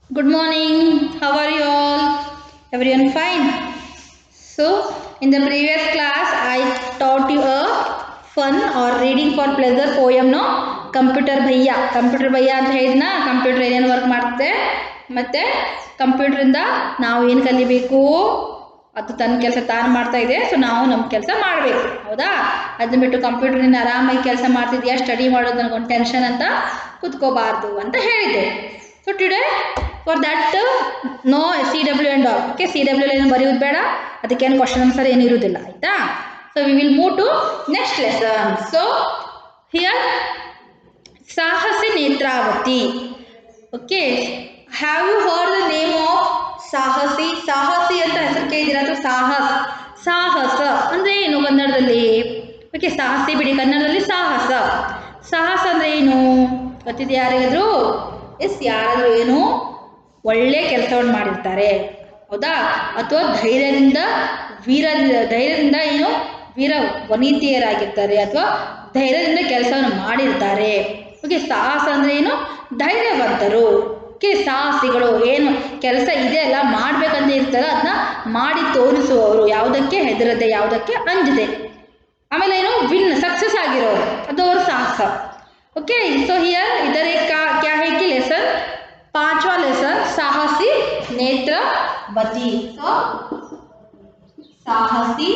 Good morning. How are you all? Everyone fine? So, in the previous class, I taught you a fun or reading for pleasure poem no computer bhaiya ಅಂತ ಹೇಳಿದ್ನ computer ಏನೇನು work ಮಾಡುತ್ತೆ ಮತ್ತು ಕಂಪ್ಯೂಟ್ರಿಂದ ನಾವು ಏನು ಕಲಿಬೇಕು ಅದು ತನ್ನ ಕೆಲಸ ತಾನು ಮಾಡ್ತಾ ಇದೆ. ಸೊ ನಾವು ನಮ್ಮ ಕೆಲಸ ಮಾಡಬೇಕು, ಹೌದಾ? ಅದನ್ನ ಬಿಟ್ಟು ಕಂಪ್ಯೂಟರ್ನಿಂದ ಆರಾಮಾಗಿ ಕೆಲಸ ಮಾಡ್ತಿದ್ಯಾ, ಸ್ಟಡಿ ಮಾಡೋದು ನನಗೊಂದು ಟೆನ್ಷನ್ ಅಂತ ಕೂತ್ಕೋಬಾರ್ದು ಅಂತ ಹೇಳಿದ್ದೆ. So today for that no CW and all. Okay, CW ಏನು ಬರೆಯೋದು ಬೇಡ, ಅದಕ್ಕೇನು ಕ್ವಶನ್ ಆನ್ಸರ್ ಏನು ಇರೋದಿಲ್ಲ, ಆಯಿತಾ? So we will move to next lesson. So here Sahasi Netravati. Okay, have you heard the name of Sahasi? Sahasi ಅಂತ ಹೆಸರು ಕೇಳಿದಿರ? ಅಥವಾ ಸಾಹಸ ಅಂದರೆ ಏನು ಕನ್ನಡದಲ್ಲಿ? ಓಕೆ, ಸಾಹಸಿ ಬಿಡಿ, ಕನ್ನಡದಲ್ಲಿ ಸಾಹಸ ಅಂದರೆ ಏನು ಗೊತ್ತಿದೆ ಯಾರಿಗಾದ್ರು? ಯಾರಾದರೂ ಏನು ಒಳ್ಳೆ ಕೆಲಸವನ್ನು ಮಾಡಿರ್ತಾರೆ, ಹೌದಾ? ಅಥವಾ ಧೈರ್ಯದಿಂದ ಏನು ವೀರ ವನಿತೆಯರಾಗಿರ್ತಾರೆ, ಅಥವಾ ಧೈರ್ಯದಿಂದ ಕೆಲಸವನ್ನು ಮಾಡಿರ್ತಾರೆ. ಓಕೆ, ಸಾಹಸ ಅಂದರೆ ಏನು? ಧೈರ್ಯವಂತರು. ಓಕೆ, ಸಾಹಸಿಗಳು ಏನು ಕೆಲಸ ಇದೆ ಅಲ್ಲ ಮಾಡಬೇಕಂತ ಇರ್ತಾರೋ ಅದನ್ನ ಮಾಡಿ ತೋರಿಸುವವರು, ಯಾವುದಕ್ಕೆ ಹೆದರದೆ, ಯಾವುದಕ್ಕೆ ಅಂಜದೆ. ಆಮೇಲೆ ಏನು ಸಕ್ಸಸ್ ಆಗಿರೋರು, ಅದು ಅವ್ರ ಸಾಹಸ. ओके, सो हियर इधर एक क्या है कि लेसन, पांचवा लेसन साहसी नेत्रवती. सो साहसी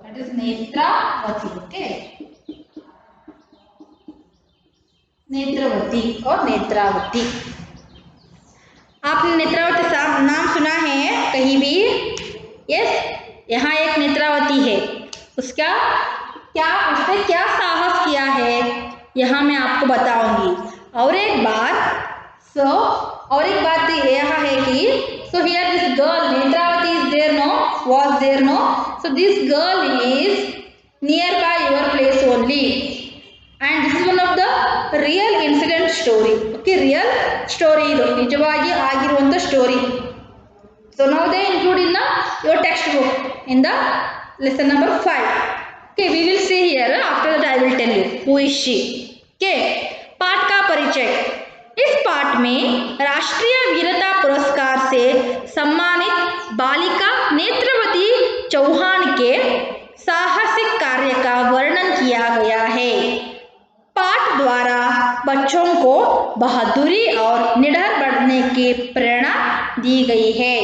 that is Netravati. Okay, Netravati और नेत्रावती. आपने नेत्रावती नाम सुना है कहीं भी? यस, यहाँ एक नेत्रावती है. उसने क्या साहस किया है यहाँ मैं आपको बताऊंगी. और एक बात यह है कि so here this girl Netravati is there, no? Was there, no? So this girl is nearby your place only, and this is one of the real incident story. Okay, real story ಇದು ನಿಜವಾಗಿ ಆಗಿರುವಂತ story. So now they include in your textbook in the lesson number 5. Okay, we will see here. After that I will tell you who is she. Okay, पाठ का परिचय. इस पाठ में राष्ट्रीय वीरता पुरस्कार से सम्मानित बालिका नेत्रवती चौहान के साहसिक कार्य का वर्णन किया गया है. पाठ द्वारा बच्चों को बहादुरी और निडर बनने की प्रेरणा दी गई है.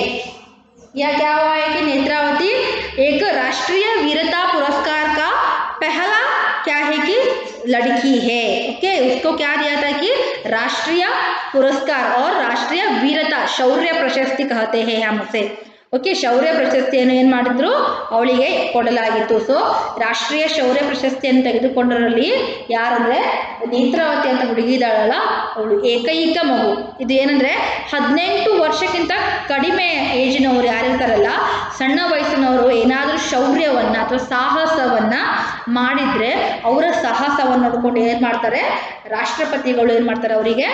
यह क्या हुआ है कि नेत्रावती एक राष्ट्रीय वीरता पुरस्कार का पहला क्या है कि लड़की है. ओके, उसको क्या दिया था कि राष्ट्रीय पुरस्कार और राष्ट्रीय वीरता शौर्य प्रशस्ति कहते हैं हम उसे. ಓಕೆ, ಶೌರ್ಯ ಪ್ರಶಸ್ತಿಯನ್ನು ಏನು ಮಾಡಿದ್ರು ಅವಳಿಗೆ ಕೊಡಲಾಗಿತ್ತು. ಸೊ ರಾಷ್ಟ್ರೀಯ ಶೌರ್ಯ ಪ್ರಶಸ್ತಿಯನ್ನು ತೆಗೆದುಕೊಂಡರಲ್ಲಿ ಯಾರಂದರೆ ನೇತ್ರಾವತಿ ಅಂತ ಹುಡುಗಿದಾಳಲ್ಲ, ಅವಳು ಏಕೈಕ ಮಗು. ಇದು ಏನಂದರೆ 18 ವರ್ಷಕ್ಕಿಂತ ಕಡಿಮೆ ಏಜಿನವರು ಯಾರಿರ್ತಾರಲ್ಲ, ಸಣ್ಣ ವಯಸ್ಸಿನವರು ಏನಾದರೂ ಶೌರ್ಯವನ್ನು ಅಥವಾ ಸಾಹಸವನ್ನು ಮಾಡಿದರೆ ಅವರ ಸಾಹಸವನ್ನು ನೋಡಿಕೊಂಡು ಏನು ಮಾಡ್ತಾರೆ, ರಾಷ್ಟ್ರಪತಿಗಳು ಏನು ಮಾಡ್ತಾರೆ, ಅವರಿಗೆ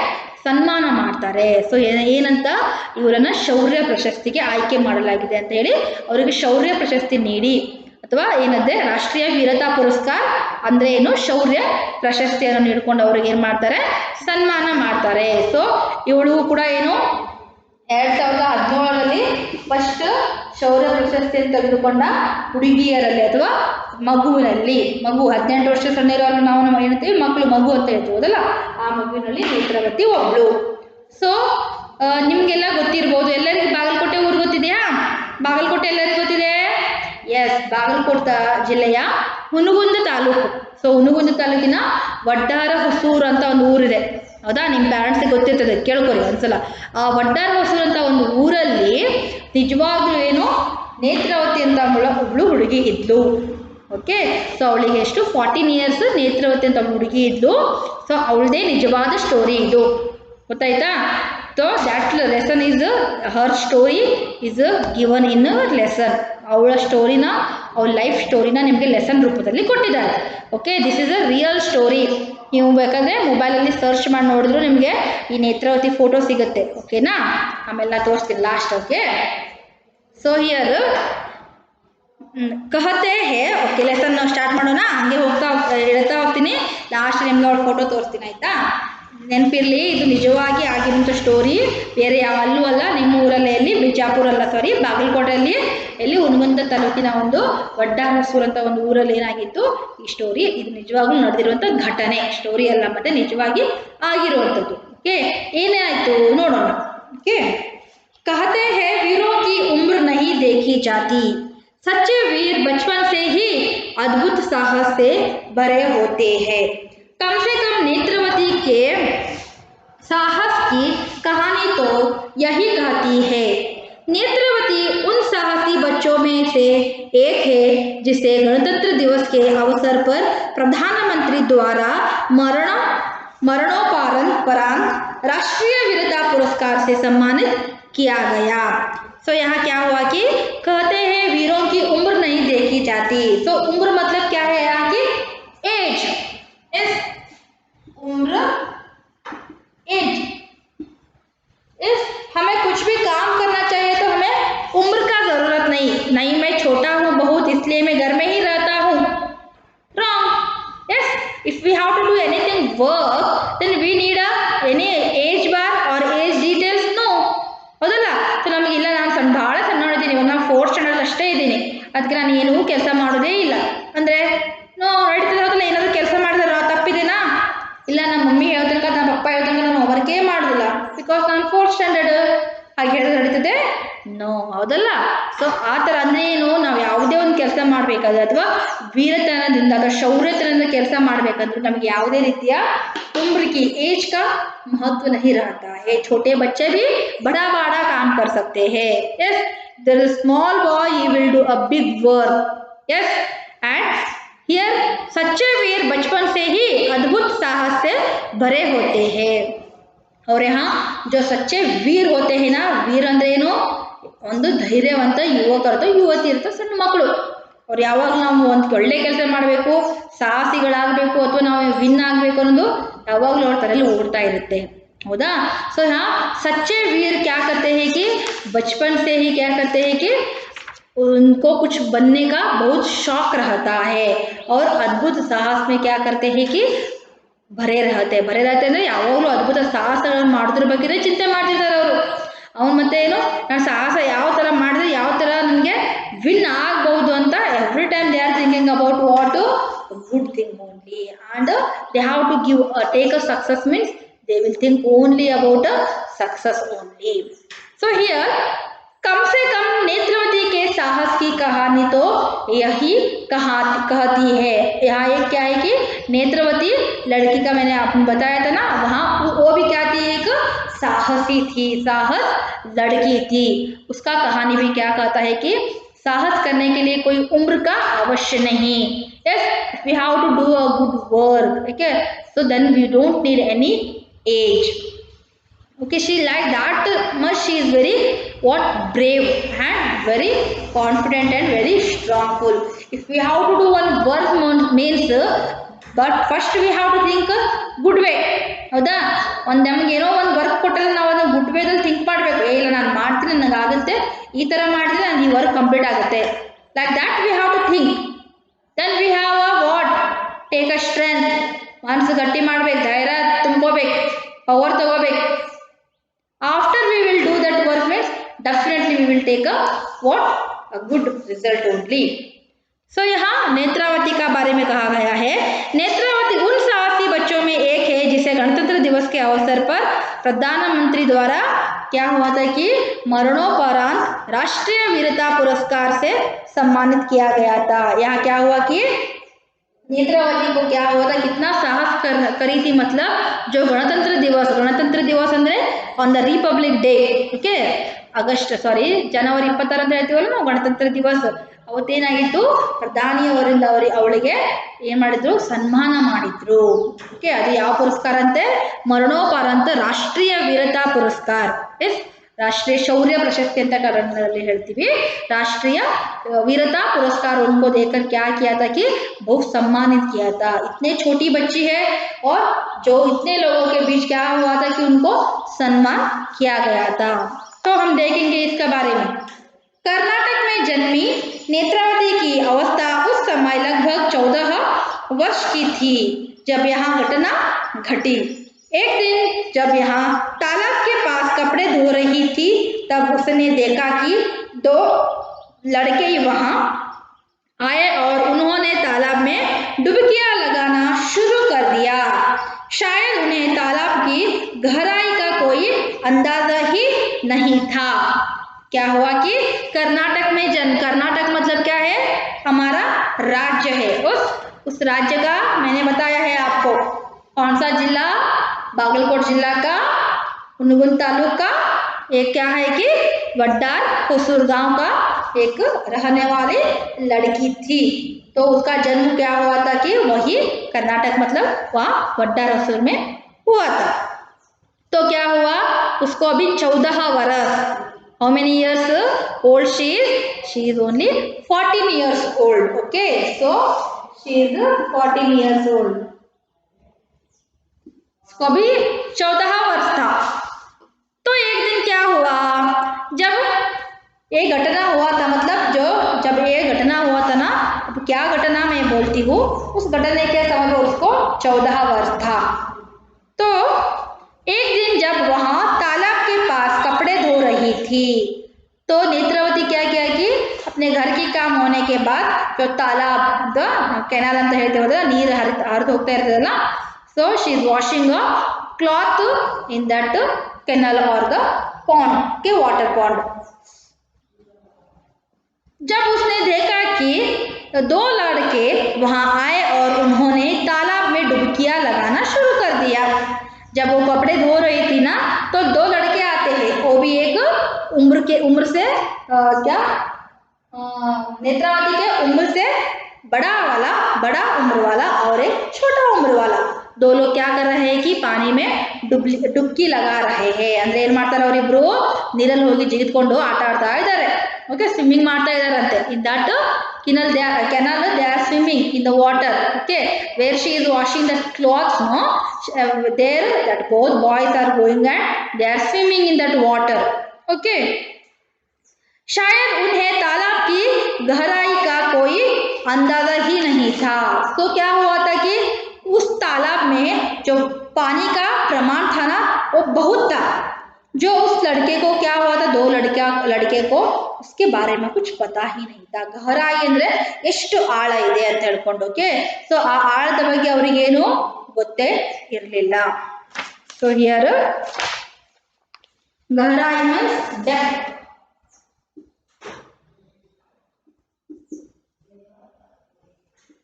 ಸನ್ಮಾನ ಮಾಡ್ತಾರೆ. ಸೊ ಏನಂತ ಇವರನ್ನು ಶೌರ್ಯ ಪ್ರಶಸ್ತಿಗೆ ಆಯ್ಕೆ ಮಾಡಲಾಗಿದೆ ಅಂತ ಹೇಳಿ ಅವರಿಗೆ ಶೌರ್ಯ ಪ್ರಶಸ್ತಿ ನೀಡಿ, ಅಥವಾ ಏನಂದರೆ ರಾಷ್ಟ್ರೀಯ ವೀರತಾ ಪುರಸ್ಕಾರ ಅಂದರೆ ಏನು, ಶೌರ್ಯ ಪ್ರಶಸ್ತಿಯನ್ನು ನೀಡಿಕೊಂಡು ಅವ್ರಿಗೆ ಏನು ಮಾಡ್ತಾರೆ, ಸನ್ಮಾನ ಮಾಡ್ತಾರೆ. ಸೊ ಇವಳು ಕೂಡ ಏನು 2017ರಲ್ಲಿ ಫಸ್ಟ್ ಶೌರ್ಯ ಪ್ರಶಸ್ತಿಯನ್ನು ತೆಗೆದುಕೊಂಡ ಹುಡುಗಿಯರಲ್ಲಿ ಅಥವಾ ಮಗು 18 ವರ್ಷ ಸಣ್ಣ ಇರೋರು ನಾವು ಹೇಳ್ತೀವಿ ಮಗು ಅಂತ ಹೇಳ್ತೀವಿ, ಹೌದಲ್ಲ? ಆ ಮಗುವಿನಲ್ಲಿ ನೇತ್ರಾವತಿ ಒಬ್ಳು. ಸೊ ನಿಮಗೆಲ್ಲ ಗೊತ್ತಿರ್ಬೋದು, ಎಲ್ಲರಿಗೂ ಬಾಗಲಕೋಟೆ ಊರು ಗೊತ್ತಿದೆಯಾ? ಬಾಗಲಕೋಟೆ ಎಲ್ಲರಿಗೂ ಗೊತ್ತಿದೆ? ಎಸ್, ಬಾಗಲಕೋಟೆ ಜಿಲ್ಲೆಯ ಹುನಗುಂದ ತಾಲೂಕು. ಸೊ ಹುನಗುಂದ ತಾಲೂಕಿನ ವಡ್ಡಾರ ಹೊಸೂರು ಅಂತ ಒಂದು ಊರಿದೆ, ಹೌದಾ? ನಿಮ್ಮ ಪ್ಯಾರೆಂಟ್ಸಿಗೆ ಗೊತ್ತಿರ್ತದೆ, ಕೇಳ್ಕೊರಿ ಒಂದ್ಸಲ. ಆ ವಡ್ಡಾರ ಹೊಸೂರು ಅಂತ ಒಂದು ಊರಲ್ಲಿ ನಿಜವಾಗ್ಲೂ ಏನು ನೇತ್ರಾವತಿ ಅಂತ ಒಬ್ಳು ಹುಡುಗಿ ಇದ್ಲು. ಓಕೆ, ಸೊ ಅವಳಿಗೆ ಎಷ್ಟು 14 ಇಯರ್ಸ್ ನೇತ್ರಾವತಿ ಅಂತ ಹುಡುಗಿ ಇದ್ಲು. ಸೊ ಅವಳದೇ ನಿಜವಾದ ಸ್ಟೋರಿ ಇದು, ಗೊತ್ತಾಯ್ತಾ? So that lesson is her story is given in lesson. ಅವಳ ಸ್ಟೋರಿನ, ಅವಳ ಲೈಫ್ ಸ್ಟೋರಿನ ನಿಮಗೆ ಲೆಸನ್ ರೂಪದಲ್ಲಿ ಕೊಟ್ಟಿದ್ದಾರೆ. Okay, this is a real story. ನೀವು ಬೇಕಾದರೆ ಮೊಬೈಲಲ್ಲಿ ಸರ್ಚ್ ಮಾಡಿ ನೋಡಿದ್ರು ನಿಮಗೆ ಈ ನೇತ್ರಾವತಿ ಫೋಟೋ ಸಿಗುತ್ತೆ. ಓಕೆನಾ? ಆಮೇಲೆ ತೋರಿಸ್ತೀನಿ ಲಾಸ್ಟ್. ಓಕೆ, ಸೊ ಹಿಯರ್ कहते हैं. ಓಕೆ, ಲೆಸನ್ ಸ್ಟಾರ್ಟ್ ಮಾಡೋಣ. ಹಂಗೆ ಹೇಳ್ತಾ ಹೋಗ್ತೀನಿ, ಲಾಸ್ಟ್ ನಿಮ್ಗೆ ಅವ್ರ ಫೋಟೋ ತೋರಿಸ್ತೀನಿ, ಆಯಿತಾ? ನೆನಪಿರಲಿ, ಇದು ನಿಜವಾಗಿ ಆಗಿರುವಂಥ ಸ್ಟೋರಿ, ಬೇರೆ ಯಾವಲ್ಲೂ ಅಲ್ಲ, ನಿಮ್ಮ ಊರಲ್ಲೇ, ಎಲ್ಲಿ ಬಿಜಾಪುರ ಅಲ್ಲ, ಸಾರಿ ಬಾಗಲಕೋಟೆಯಲ್ಲಿ, ಎಲ್ಲಿ ಹುನಗುಂದ ತಾಲೂಕಿನ ಒಂದು ವಡ್ಡಾರಸೂರು ಅಂತ ಒಂದು ಊರಲ್ಲಿ ಏನಾಗಿತ್ತು ಈ ಸ್ಟೋರಿ. ಇದು ನಿಜವಾಗ್ಲೂ ನಡೆದಿರುವಂಥ ಘಟನೆ, ಸ್ಟೋರಿ ಅಲ್ಲ, ಮತ್ತೆ ನಿಜವಾಗಿ ಆಗಿರುವಂಥದ್ದು. ಓಕೆ, ಏನಾಯ್ತು ನೋಡೋಣ. ओके, कहते हैं वीरों की उम्र नहीं देखी जाती, सच्चे वीर बचपन से ही अद्भुत साहस से भरे होते हैं। कम से कम नेत्रवती के साहस की कहानी तो यही कहती है। नेत्रवती उन साहसी बच्चों में से एक है जिसे गणतंत्र दिवस के अवसर पर प्रधानमंत्री द्वारा मरणोपरांत राष्ट्रीय वीरता पुरस्कार से सम्मानित किया गया। सो यहाँ क्या हुआ कि कहते हैं वीरों की उम्र नहीं देखी जाती। सो उम्र मतलब क्या है यहाँ की एज, इस उम्र एज, इस हमें कुछ भी काम करना चाहिए तो हमें उम्र का जरूरत नहीं मैं छोटा हूँ बहुत इसलिए मैं घर में ही रहता हूँ, wrong. Yes, if we have to do anything work then we need any age bar or age details, no, ಹೌದಲ್ಲ. ಸೊ ನಮಗೆ ಇಲ್ಲ, ನಾನು ಭಾಳ ಸಣ್ಣವಳಿದ್ದೀನಿ, ಇವಾಗ ನಾನು 4th ಸ್ಟ್ಯಾಂಡರ್ಡ್ ಅಷ್ಟೇ ಇದ್ದೀನಿ, ಅದಕ್ಕೆ ನಾನು ಏನೂ ಕೆಲಸ ಮಾಡೋದೇ ಇಲ್ಲ ಅಂದರೆ ನೋ ನಡೀತದೆ, ಹೌದಲ್ಲ. ಏನಾದರೂ ಕೆಲಸ ಮಾಡಿದ್ರೆ ತಪ್ಪಿದೆನಾ? ಇಲ್ಲ, ನಮ್ಮ ಮಮ್ಮಿ ಹೇಳ್ತನಕ ನಮ್ಮ ಪಪ್ಪ ಹೇಳ್ತನಕ ನಾನು ವರ್ಕೇ ಮಾಡೋದಿಲ್ಲ, ಬಿಕಾಸ್ ನಾನು 4th ಸ್ಟ್ಯಾಂಡರ್ಡ್, ಹಾಗೆ ಹೇಳಿದ್ರೆ ನಡೀತದೆ? ನೋ, ಹೌದಲ್ಲ. ಸೊ ಆ ಥರ ಅಂದರೆ ಏನು, ನಾವು ಯಾವುದೇ ಒಂದು ಕೆಲಸ ಮಾಡಬೇಕಾದ್ರೆ ಅಥವಾ ವೀರತನದಿಂದ ಅಥವಾ ಶೌರ್ಯತನದಿಂದ ಕೆಲಸ ಮಾಡಬೇಕಂದ್ರೆ ನಮಗೆ ಯಾವುದೇ ರೀತಿಯ उम्र की एज का महत्व नहीं रहता है। छोटे बच्चे भी बड़ा बड़ा काम कर सकते हैं। Yes, there is small boy, he will do a big work. Yes, and here सच्चे वीर बचपन से ही अद्भुत साहस से भरे होते हैं। और यहाँ जो सच्चे वीर होते हैं ना, वीर ಅಂದ್ರೆ ಏನು, ಒಂದು ಧೈರ್ಯವಂತ ಯುವಕರು ಅಥವಾ ಯುವತಿ ಇರ್ತಾರೆ, ಸಣ್ಣ ಮಕ್ಕಳು. ಅವ್ರು ಯಾವಾಗ ನಾವು ಒಂದು ಒಳ್ಳೆ ಕೆಲಸ ಮಾಡಬೇಕು, ಸಾಹಸಿಗಳಾಗಬೇಕು ಅಥವಾ ನಾವು ವಿನ್ ಆಗಬೇಕು ಅನ್ನೋದು ಯಾವಾಗಲೂ ಅವ್ರ ತಲೆಯಲ್ಲಿ ಓಡ್ತಾ ಇರುತ್ತೆ, ಹೌದಾ. ಸೊ यहाँ सच्चे वीर क्या करते हैं कि बचपन से ही क्या करते हैं कि उनको कुछ बनने का बहुत शौक रहता है और अद्भुत साहस में क्या करते हैं कि भरे रहते ಅಂದರೆ ಯಾವಾಗಲೂ ಅದ್ಭುತ ಸಾಹಸಗಳನ್ನು ಮಾಡೋದ್ರ ಬಗ್ಗೆ ಚಿಂತೆ ಮಾಡ್ತಿರ್ತಾರೆ ಅವರು. ಅವನು ಮತ್ತೆ ಏನು, ನಾನು ಸಾಹಸ ಯಾವ ಥರ ಮಾಡಿದ್ರೆ ಯಾವ ಥರ ನನಗೆ ವಿನ್ ಆಗ್ಬಹುದು ಅಂತ every time they are thinking about what good thing only, and they have to give take a success means they will think only about a success only. So here कम से कम नेत्रवती के साहस की कहानी तो यही कहती है। यहाँ एक क्या है कि नेत्रवती लड़की का मैंने आपको बताया था ना, वहाँ वो भी क्या थी, एक साहसी थी, साहस लड़की थी। उसका कहानी भी क्या कहता है कि साहस करने के लिए कोई उम्र का अवश्य नहीं। Yes, we have to do a good work. Okay, so then we don't need any age. Okay, she like that much, she is very what brave and very confident and very strongful. If we have to do one work means, but first we have to think good way, ಹೌದಾ. ಒಂದು ನಮ್ಗೆ ಏನೋ ಒಂದು work ಕೊಟ್ಟರೆ ನಾವು ಅದನ್ನು good ವೇದಲ್ಲಿ think ಮಾಡಬೇಕು. ಇಲ್ಲ ನಾನು ಮಾಡ್ತೀನಿ, ನನಗೆ ಆಗುತ್ತೆ, ಈ ಥರ ಮಾಡಿದ್ರೆ ನನಗೆ ಈ ವರ್ಕ್ ಕಂಪ್ಲೀಟ್ ಆಗುತ್ತೆ, like that we have to think. Then we have a what, take a strength, ಮನಸ್ಸು ಗಟ್ಟಿ ಮಾಡ್ಬೇಕು, ಧೈರ್ಯ ತುಂಬ್ಕೋಬೇಕು, ಪವರ್ ತಗೋಬೇಕು. After we will do that work means definitely we will take a what a good result only. So यहाँ नेत्रावती का बारे में कहा गया है, नेत्रावती उन साहसी बच्चों में एक है जिसे गणतंत्र दिवस के अवसर पर प्रधानमंत्री द्वारा क्या हुआ था कि मरणोपरांत राष्ट्रीय वीरता पुरस्कार से सम्मानित किया गया था। यहाँ क्या हुआ कि नेत्रावती को क्या हुआ था, कितना साहस करी थी, मतलब जो गणतंत्र दिवस ಅಂದ್ರೆ on the Republic Day, okay, ಜನವರಿ 26 ಅಂತ ಹೇಳ್ತೀವಲ್ಲ ನಾವು ಗಣತಂತ್ರ ದಿವಸ, ಅವತ್ತೇನಾಗಿತ್ತು, ಪ್ರಧಾನಿಯವರಿಂದ ಅವಳಿಗೆ ಏನು ಮಾಡಿದ್ರು, ಸನ್ಮಾನ ಮಾಡಿದ್ರು. ಓಕೆ, ಅದು ಯಾವ ಪುರಸ್ಕಾರ ಅಂತೆ, ಮರಣೋಪರಾಂತ ರಾಷ್ಟ್ರೀಯ ವೀರತಾ ಪುರಸ್ಕಾರ, ಎಸ್ राष्ट्रीय शौर्य प्रशस्ति ಅಂತ ಕನ್ನಡದಲ್ಲಿ ಹೇಳ್ತೀವಿ, राष्ट्रीय वीरता पुरस्कार उनको देकर क्या किया था कि बहुत सम्मानित किया था। इतने छोटी बच्ची है और जो इतने लोगों के बीच क्या हुआ था कि उनको सम्मान किया गया था। तो हम देखेंगे इसके बारे में। कर्नाटक में जन्मी नेत्रावती की अवस्था उस समय लगभग 14 वर्ष की थी जब यहाँ घटना घटी। एक दिन जब यहाँ तालाब के पास कपड़े धो रही थी तब उसने देखा कि दो लड़के वहां आए और उन्होंने तालाब में डुबकियां लगाना शुरू कर दिया। शायद उन्हें तालाब की गहराई का कोई अंदाजा ही नहीं था। क्या हुआ कि कर्नाटक में कर्नाटक मतलब क्या है, हमारा राज्य है। उस राज्य का मैंने बताया है आपको कौन सा जिला, बागलकोट जिला का उनगुल तालुक का एक क्या है कि वड्डार होसूर गांव का एक रहने वाली लड़की थी। तो उसका जन्म क्या हुआ था कि वही कर्नाटक मतलब वहाँ वड्डार होसूर में हुआ था। तो क्या हुआ, उसको अभी 14 वर्ष, how many years old she is only 14 years old. Okay, so she is 14 years old. उसको अभी 14 वर्ष था। तो एक दिन क्या हुआ, जब एक घटना हुआ था, मतलब जब ये घटना हुआ था ना, अब क्या घटना मैं बोलती हूँ, उस घटने के समय में उसको 14 वर्ष था। तो एक दिन जब वहां तालाब के पास कपड़े धो रही थी तो नेत्रावती क्या किया कि अपने घर की काम होने के बाद जो तालाब ಕೆನಾಲ್ ಅಂತ ಹೇಳ್ತೇವೆ ನೀರು ಹರಿದು ಹೋಗ್ತಾ ಇರ್ತದಲ್ಲ, so she is washing a cloth in that canal or the pond के water pond. जब उसने देखा कि दो लड़के वहां आए और उन्होंने तालाब में डुबकियां लगाना शुरू कर दिया। जब वो कपड़े धो रही थी ना तो दो लड़के आते हैं, वो भी एक उम्र से क्या नेत्रावती के उम्र से बड़ा उम्र वाला और एक छोटा उम्र वाला, दो लोग क्या कर रहे हैं कि पानी में डुबकी लगा रहे हैं। ಅಂದ್ರೆ ಏನು ಮಾಡ್ತಾರೆ, ಅವರಿಬ್ರು ನೀರಲ್ಲಿ ಹೋಗಿ ಜಿಗಿದ್ಕೊಂಡು ಆಟ ಆಡ್ತಾ ಇದ್ದಾರೆ. ಓಕೆ, ಸ್ವಿಮ್ಮಿಂಗ್ ಮಾಡ್ತಾ ಇದ್ದಾರಂತೆ. In that canal they are swimming in the water. Okay, where she is washing the clothes, no, there that both boys are going and they are swimming in that water. Okay, शायद उन्हें तालाब की गहराई का कोई अंदाजा ही नहीं था। तो क्या हुआ था कि उस तालाब में जो पानी का प्रमाण था ना वो बहुत था, जो उस लड़के को क्या हुआ था, दो लड़के को उसके बारे में कुछ पता ही नहीं था। ಗಹರಾಯಿ ಅಂದ್ರೆ ಎಷ್ಟು ಆಳ ಇದೆ ಅಂತ ಹೇಳ್ಕೊಂಡು. ಓಕೆ, ಸೊ ಆ ಆಳದ ಬಗ್ಗೆ ಅವರಿಗೇನು ಗೊತ್ತೇ ಇರಲಿಲ್ಲ. ಸೊ ಹಿಯರ್ ಗಹರಾಯಿ ಮೀನ್ಸ್ ಡೆಪ್ತ್.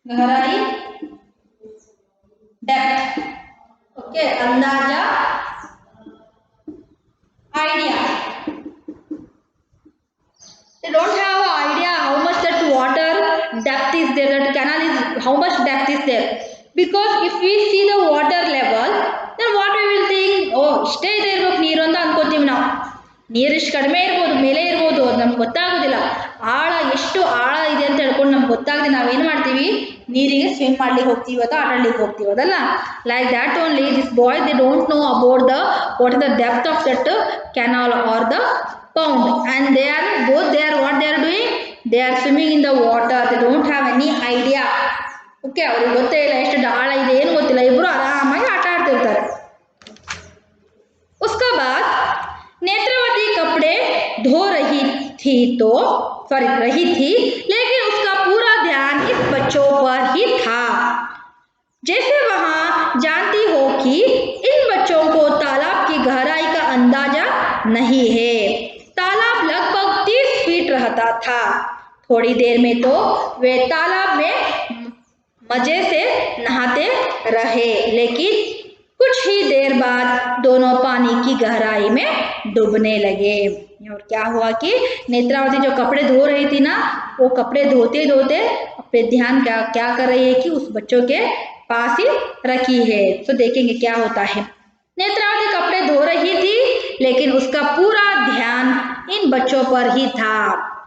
गहराई डेप्थ. ओके, अंदाजा idea. They don't have an idea how much that water depth is there, that canal is how much depth is there, because if we see the water level then what we will think, oh ಇಷ್ಟೇ ಇದೆ ಇರಬೇಕು ನೀರು ಅಂತ ಅನ್ಕೋತೀವಿ ನಾವು. ನೀರು ಇಷ್ಟು ಕಡಿಮೆ ಇರ್ಬೋದು, ಮೇಲೆ ಇರ್ಬೋದು, ಅದು ನಮ್ಗೆ ಗೊತ್ತಾಗೋದಿಲ್ಲ. ಆಳ ಎಷ್ಟು ಆಳ ಇದೆ ಅಂತ ಹೇಳ್ಕೊಂಡು ನಮ್ಗೆ ಗೊತ್ತಾಗದೆ ನಾವೇನು ಮಾಡ್ತೀವಿ, ನೀರಿಗೆ ಸ್ವಿಮ್ ಮಾಡ್ಲಿಕ್ಕೆ ಹೋಗ್ತೀವಿ ಅಥವಾ ಆಟಾಡ್ಲಿಕ್ಕೆ ಹೋಗ್ತೀವಿ, ಅದಲ್ಲ. Like that only this boy they don't know about the what is the depth of that canal or the pond, and they are what they are doing, they are swimming in the water. They don't have any idea. Okay, ಅವ್ರಿಗೆ ಗೊತ್ತೇ ಇಲ್ಲ ಎಷ್ಟು ಆಳ ಇದೆ, ಏನು ಗೊತ್ತಿಲ್ಲ, ಇಬ್ರು ಆರಾಮಾಗಿ ಆಟ ಆಡ್ತಿರ್ತಾರೆ. उसका बाद नेत्रावती कपड़े धो रही थी, लेकिन उसका पूरा ध्यान इस बच्चों पर ही था। जैसे वहां जानती हो कि इन बच्चों को तालाब की गहराई का अंदाजा नहीं है। तालाब लगभग 30 फीट रहता था। थोड़ी देर में तो वे तालाब में मजे से नहाते रहे, लेकिन कुछ ही देर बाद दोनों पानी की गहराई में डूबने लगे। और क्या हुआ कि नेत्रावती जो कपड़े धो रही थी ना, वो कपड़े धोते धोते अपने ध्यान क्या कर रही है कि उस बच्चों के पास ही रखी है। तो देखेंगे क्या होता है। नेत्रावती कपड़े धो रही थी लेकिन उसका पूरा ध्यान इन बच्चों पर ही था।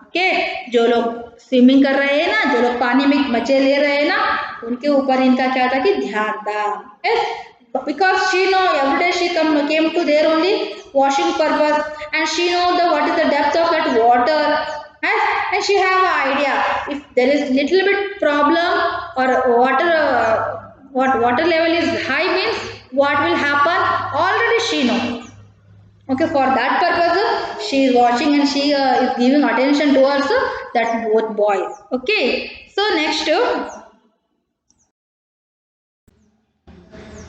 ओके, जो लोग स्विमिंग कर रहे हैं ना, जो लोग पानी में मजे ले रहे हैं ना, उनके ऊपर इनका क्या था कि ध्यान था. Yes, because she know every day she came to there only washing purpose, and she know what is the depth of that water. Yes, and she have an idea if there is little bit problem or water level is high means what will happen already she know. Okay, for that purpose she is watching and she is giving attention towards that both boys. Okay, so next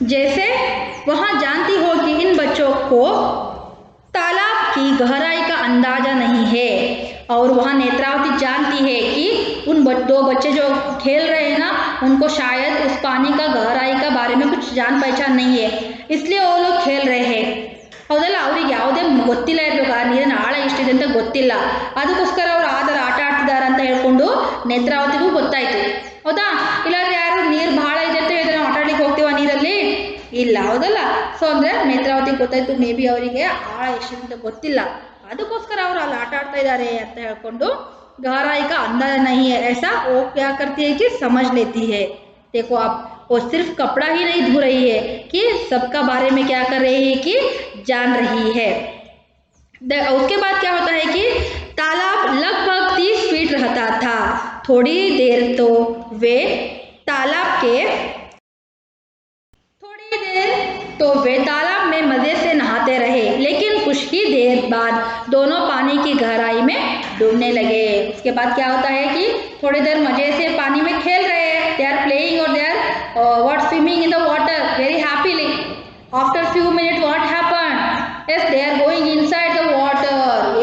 जैसे वहाँ जानती हो कि इन बच्चों को तालाब की गहराई का अंदाजा नहीं है और वहाँ नेत्रावती जानती है कि उन दो बच्चे जो खेल रहे हैं ना उनको शायद उस पानी का गहराई का बारे में कुछ जान पहचान नहीं है इसलिए वो लोग खेल रहे हैं ಹೌದಲ್ಲ ಅವ್ರಿಗೆ ಯಾವುದೇ ಗೊತ್ತಿಲ್ಲ ಇರಬೇಕು ಆ ನೀರಿನ ಆಳ ಎಷ್ಟಿದೆ ಅಂತ ಗೊತ್ತಿಲ್ಲ ಅದಕ್ಕೋಸ್ಕರ ಅವರು ಆ ಥರ ಆಟ ಆಡ್ತಿದ್ದಾರೆ ಅಂತ ಹೇಳ್ಕೊಂಡು ನೇತ್ರಾವತಿಗೂ ಗೊತ್ತಾಯ್ತು ಹೌದಾ ಇಲ್ಲಾಂದ್ರೆ ಯಾರು ನೀರು ಬಹಳ ಇದೆ ಅಂತ ಹೇಳಿದ್ರೆ ನಾವು ಆಟ ಆಡ್ಲಿಕ್ಕೆ ಹೋಗ್ತೀವ ನೀರಲ್ಲಿ ಇಲ್ಲ ಹೌದಲ್ಲ ಸೊ ಅಂದರೆ ನೇತ್ರಾವತಿಗೆ ಗೊತ್ತಾಯ್ತು ಮೇ ಬಿ ಅವರಿಗೆ ಆಳ ಎಷ್ಟಿದೆ ಅಂತ ಗೊತ್ತಿಲ್ಲ ಅದಕ್ಕೋಸ್ಕರ ಅವರು ಅಲ್ಲಿ ಆಟ ಆಡ್ತಾ ಇದ್ದಾರೆ ಅಂತ ಹೇಳ್ಕೊಂಡು गहराई का अंदाजा नहीं है ऐसा वो क्या करती है कि समझ लेती है देखो आप वो सिर्फ कपड़ा ही नहीं धो रही है कि सबका बारे में क्या कर रही है कि जान रही है उसके बाद क्या होता है कि तालाब लगभग 30 फीट रहता था थोड़ी देर तो वे तालाब में मजे से नहाते रहे लेकिन कुछ ही देर बाद दोनों पानी की गहराई में डूबने लगे उसके बाद क्या होता है कि थोड़ी देर मजे से पानी में खेल रहे हैं दे आर प्लेइंग और they are swimming in the water very happily after few minute what happen yes they are going inside the water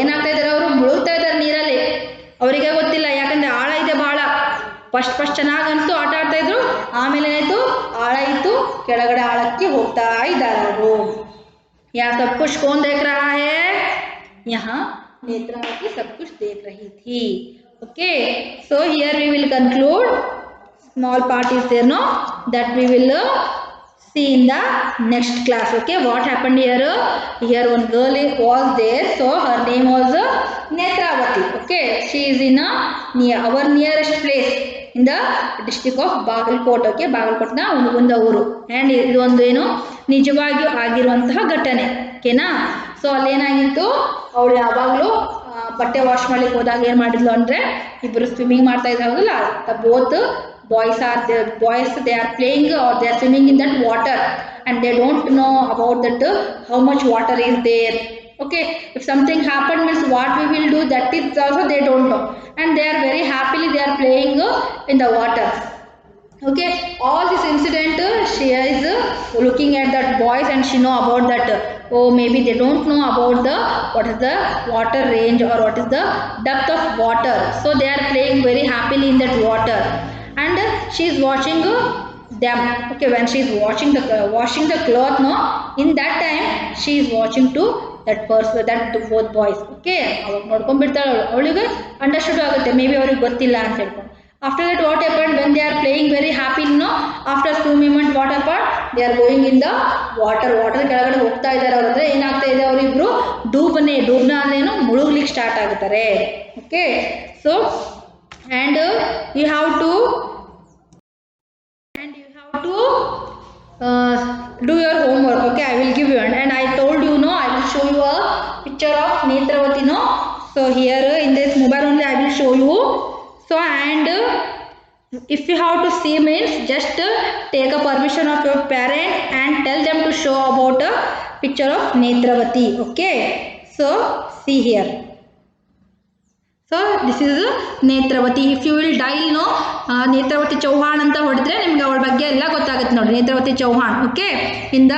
ಏನಾಗ್ತಾ ಇದ್ದಾರೆ ಅವರು ಮುಳುಗ್ತಾ ಇದ್ದಾರೆ ನೀರಲ್ಲಿ ಅವರಿಗೆ ಗೊತ್ತಿಲ್ಲ ಯಾಕಂದ್ರೆ ಆಳ ಇದೆ ಬಹಳ ಫಸ್ಟ್ ಚೆನ್ನಾಗಿ ಅನಿಸ್ತು ಆಟ ಆಡ್ತಾ ಇದ್ರು ಆಮೇಲೆ ಏನಾಯ್ತು ಆಳ ಇತ್ತು ಕೆಳಗಡೆ ಆಳಕ್ಕೆ ಹೋಗ್ತಾ ಇದ್ದಾರೆ ಅವರು यहाँ सब कुछ कौन देख रहा है यहाँ नेत्रावती सब कुछ देख रही थी okay so here we will conclude small part is there no that we will see in the next class okay what happened here one girl was there so her name was Netravati okay she is in our nearest place in the district of Bagalkot okay Bagalkot na Unugunda ಊರು and ಇದು ಒಂದು ಏನು ನಿಜವಾಗಿಯೂ ಆಗಿರುವಂತಹ ಘಟನೆ ಓಕೆನಾ so ಅಲ್ಲೇನಾಗಿತ್ತು ಅವಳು ಯಾವಾಗಲೂ ಬಟ್ಟೆ ವಾಶ್ ಮಾಡ್ಲಿಕ್ಕೆ ಹೋದಾಗ ಏನು ಮಾಡಿದ್ಲು ಅಂದರೆ ಇಬ್ಬರು ಸ್ವಿಮ್ಮಿಂಗ್ ಮಾಡ್ತಾ ಇದ್ದಾಗಲ್ಲ both boys they are playing or they are swimming in that water and they don't know about that how much water is there okay if something happened means what we will do that is also they don't know and they are very happily they are playing in the water okay all this incident she is looking at that boys and she know about that oh maybe they don't know about the what is the water range or what is the depth of water so they are playing very happily in that water and she is watching them okay when she is washing the cloth no in that time she is watching to that person that both boys okay ಅವಾಗ ನೋಡ್ಕೊಂಡು ಬಿಡ್ತಾಳೆ ಅವಳಿಗೆ understood ಆಗುತ್ತೆ may be ಅವ್ರಿಗೆ ಗೊತ್ತಿಲ್ಲ ಅಂತ ಹೇಳ್ಕೊಂಡು after that what happened when they are playing very happy no after few moments what happened they are going in the water ಕೆಳಗಡೆ ಹೋಗ್ತಾ ಇದ್ದಾರೆ ಅವರು ಅಂದ್ರೆ ಏನಾಗ್ತಾ ಇದೆ ಅವರಿಬ್ರು ಡೂಬ್ನ ಅಂದ್ರೆ ಏನು ಮುಳುಗ್ಲಿಕ್ಕೆ ಸ್ಟಾರ್ಟ್ ಆಗುತ್ತಾರೆ okay so and you have to do your homework okay I will give you and I told you no I will show you a picture of Netravati no so here in this mobile only I will show you so and if you have to see means just take a permission of your parent and tell them to show about a picture of Netravati okay so see here so this is Netravati if you will dial no Netravati Chauhan ಅಂತ ಹೊಡೆದ್ರೆ ನಿಮಗೆ ಅವಳ ಬಗ್ಗೆ ಎಲ್ಲ ಗೊತ್ತಾಗುತ್ತೆ ನೋಡಿ Netravati Chauhan okay ಇಂದ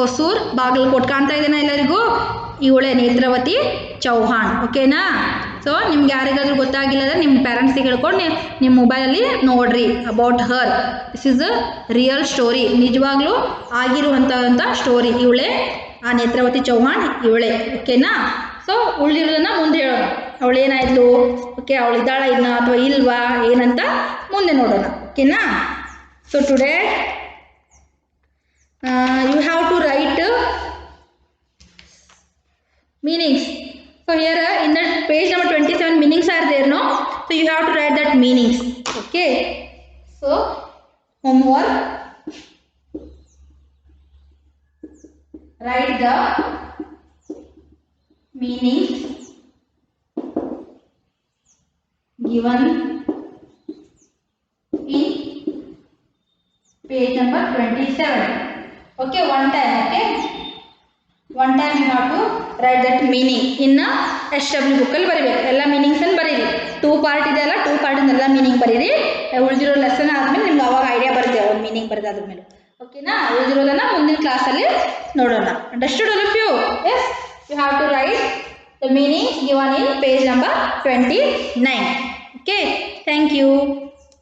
ಹೊಸೂರ್ ಬಾಗಲಕೋಟ್ ಕಾಣ್ತಾ ಇದೆನಾ ಎಲ್ಲರಿಗೂ ಇವಳೆ ನೇತ್ರಾವತಿ ಚೌಹಾಣ್ ಓಕೆನಾ ಸೊ ನಿಮ್ಗೆ ಯಾರಿಗಾದ್ರೂ ಗೊತ್ತಾಗಿಲ್ಲ ಅಂದರೆ ನಿಮ್ಮ ಪೇರೆಂಟ್ಸಿಗೆ ಹೇಳ್ಕೊಂಡು ನಿಮ್ಮ ಮೊಬೈಲಲ್ಲಿ ನೋಡ್ರಿ about her this is a real story ನಿಜವಾಗ್ಲೂ ಆಗಿರುವಂಥ ಸ್ಟೋರಿ ಇವಳೆ ಆ ನೇತ್ರಾವತಿ ಚೌಹಾಣ್ ಇವಳೆ ಓಕೆನಾ ಸೊ ಉಳಿದಿರೋದನ್ನ ಮುಂದೆ ಹೇಳೋಣ ಅವಳೇನಾಯ್ತು ಓಕೆ ಅವಳಿದ್ದಾಳ ಇನ್ನ ಅಥವಾ ಇಲ್ವಾ ಏನಂತ ಮುಂದೆ ನೋಡೋಣ ಓಕೆನಾ so today you have to write meanings so here in that page number 27 meanings are there no so you have to write that meanings okay so homework write the meanings given in page number 27. Okay, one time. Okay, one time you have to write that meaning in a SW book ಅಲ್ಲಿ ಬರಿಬೇಕು. ಎಲ್ಲ meanings ಅನ್ನು ಬರೀರಿ. 2 part ಇದೆ ಅಲ್ಲ, 2 part ಎಲ್ಲ meaning ಬರೀರಿ. ಉಳಿದಿರೋ ಲೆಸನ್ ಆದ್ಮೇಲೆ ನಿಮ್ಗೆ ಅವಾಗ ಐಡಿಯಾ ಬರುತ್ತೆ ಒಂದು ಮೀನಿಂಗ್ ಬರೆದಾದ್ಮೇಲೆ. ಓಕೆನಾ? ಉಳಿದಿರೋದನ್ನ ಮುಂದಿನ ಕ್ಲಾಸಲ್ಲಿ ನೋಡೋಣ. Understood all of you? Yes, you have to write the meanings given in page number 29. Okay, thank you.